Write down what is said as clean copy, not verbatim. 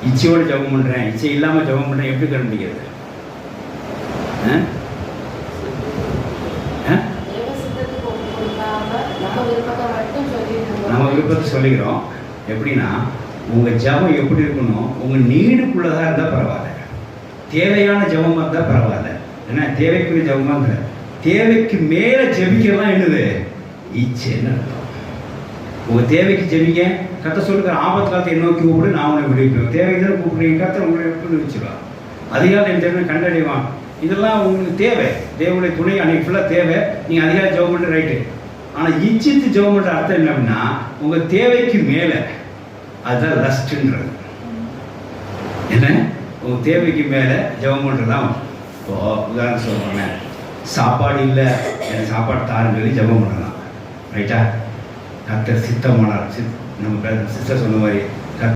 இச்சையோடு ஜெபம் பண்ணுறேன், இச்சை இல்லாமல் ஜெபம் பண்ணுறேன், எப்படி கண்டுபிடிக்கிறது? நம்ம விருப்பத்தை சொல்லிக்கிறோம். எப்படின்னா, உங்கள் ஜெபம் எப்படி இருக்கணும்? உங்கள் நீடுக்குள்ளதாக இருந்தால் பரவாயில்ல, தேவையான ஜெபமாக இருந்தால் பரவாயில்ல. ஏன்னா தேவைக்குரிய ஜெபமாக இருந்தால், தேவைக்கு மேலே ஜெபிக்கலாம் என்னது இச்சைன்னு அர்த்தம். உங்கள் தேவைக்கு ஜெபிக்க கத்த சொல்லுற ஆபத்து காலத்தை என்ன நோக்கி கூப்பிடு, நான் உன்னை விடுவிப்பேன். தேவைக்கு தானே கூப்பிடுறீங்க, கத்த உங்களை எப்படி வச்சுருவான். அதிகாலை என் தேவை கண்டடைவான். இதெல்லாம் உங்களுக்கு தேவை, தேவனுடைய துணை அன்னைக்கு ஃபுல்லாக தேவை. நீங்கள் அதிகாலை ஜெபம் பண்ணுற ரைட்டு. ஆனால் இச்சித்து ஜெபம் பண்ணுற அர்த்தம் என்ன அப்படின்னா, உங்கள் தேவைக்கு மேலே, அதுதான் லஸ்ட்ன்றது. என்ன, உங்கள் தேவைக்கு மேலே ஜெபம் பண்ணுறது தான். இப்போது உதாரணம் சொல்லுவாங்க, சாப்பாடு இல்லை, எனக்கு சாப்பாடு தாருன்னு சொல்லி ஜெபம் பண்ணலாம், ரைட்டா? டாக்டர் சித்தமானார், நம்ம சிஸ்டர் சொன்ன மாதிரி